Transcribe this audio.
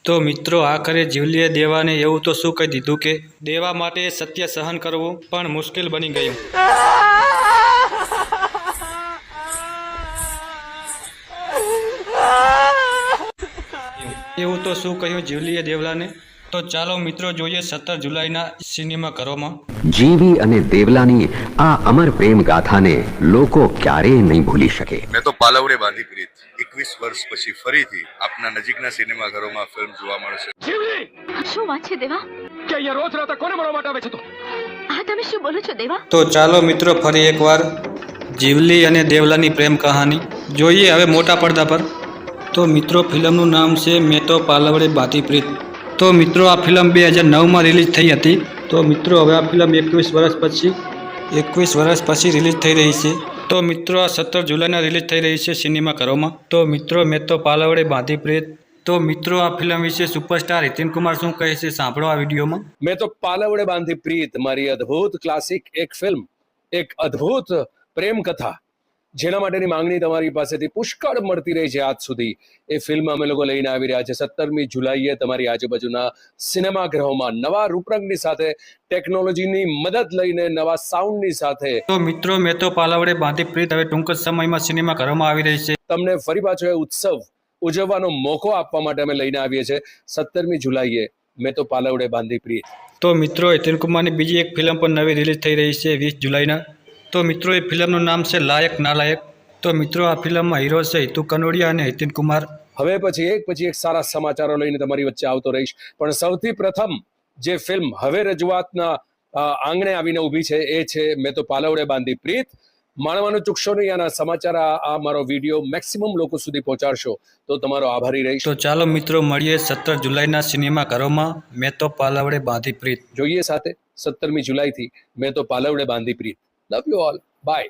તો મિત્રો આખરે જીવલીએ દેવાને એવું તો શું કહી દીધું કે દેવા માટે સત્ય સહન કરવું પણ મુશ્કેલ બની ગયું. એવું તો શું કહ્યું જીવલીએ દેવલાને? તો ચાલો મિત્રો જોઈએ 17 જુલાઈના સિનેમાઘરોમાં. જીવી અને દેવલાની આ અમર પ્રેમ ગાથાને લોકો ક્યારેય નહીં ભૂલી શકે. મેં તો પાલવડે બાંધી પ્રીત 21 વર્ષ પછી ફરીથી આપના નજીકના સિનેમાઘરોમાં ફિલ્મ જોવા મળશે. જીવલી, શું વાત છે દેવા? કે અહીંયા રોજ રાતે કોને મળવા માટે આવે છે તું? આ તમે શું બોલો છો દેવા? તો ચાલો મિત્રો ફરી એકવાર જીવલી અને દેવલાની પ્રેમ કહાની જોઈએ હવે મોટા પડદા પર. તો મિત્રો ફિલ્મનું નામ છે મેં તો પાલવડે બાંધી પ્રીત. તો મિત્રો આ ફિલ્મ 2009માં રિલીઝ થઈ હતી. તો મિત્રો હવે આ ફિલ્મ 21 વર્ષ પછી રિલીઝ થઈ રહી છે. તો મિત્રો આ 17 જુલાઈના રિલીઝ થઈ રહી છે સિનેમાઘરોમાં. તો મિત્રો મેં તો પાલવડે બાંધી પ્રીત. તો મિત્રો આ ફિલ્મ વિશે સુપરસ્ટાર હિતેન કુમાર શું કહે છે સાંભળો આ વિડીયોમાં. મેં તો પાલવડે બાંધી પ્રીત મારી અદ્ભુત ક્લાસિક એક ફિલ્મ, એક અદ્ભુત પ્રેમ કથા જેના માટેની માંગણી તમારી પાસેથી પુષ્કળ મળતી રહી છે આજ સુધી. એ ફિલ્મ અમે લોકો લઈને આવી રહ્યા છે 17મી જુલાઈએ તમારી આજુબાજુના સિનેમાગૃહોમાં નવા રૂપરંગની સાથે, ટેકનોલોજીની મદદ લઈને, નવા સાઉન્ડની સાથે. તો મિત્રો મેં તો પાલવડે બાંધી પ્રીત હવે ટૂંક જ સમયમાં સિનેમાઘરોમાં આવી રહી છે. તમને ફરી પાછો એ ઉત્સવ ઉજવવાનો મોકો આપવા માટે અમે લઈને આવીએ છીએ 17મી જુલાઈએ મેં તો પાલવડે બાંધી પ્રીત. તો મિત્રો હિતેન કુમારની બીજી એક ફિલ્મ પણ નવી રિલીઝ થઈ રહી છે 20 જુલાઈના. તો મિત્રો એ ફિલ્મનું નામ છે લાયક નાલાયક. તો મિત્રો આ ફિલ્મમાં હીરો છે હિતુ કનોડિયા અને હિતેન કુમાર. હવે પછી એક સારા સમાચારો લઈને તમારી વચ્ચે આવતો રહીશ, પણ સૌથી પ્રથમ જે ફિલ્મ હવે રજૂઆતના આંગણે આવીને ઊભી છે એ છે મેં તો પાલવડે બાંધી પ્રીત. માણવાનું ચૂકશો નહીં. આના સમાચાર આ મારો વિડીયો મેક્સિમમ લોકો સુધી પહોંચાડશો તો તમારો આભારી રહીશ. તો ચાલો મિત્રો મળીએ 17 જુલાઈના સિનેમાઘરોમાં મેં તો પાલવડે બાંધી પ્રીત. જોઈએ સાથે 17મી જુલાઈથી મેં તો પાલવડે બાંધી પ્રીત. Love you all, by.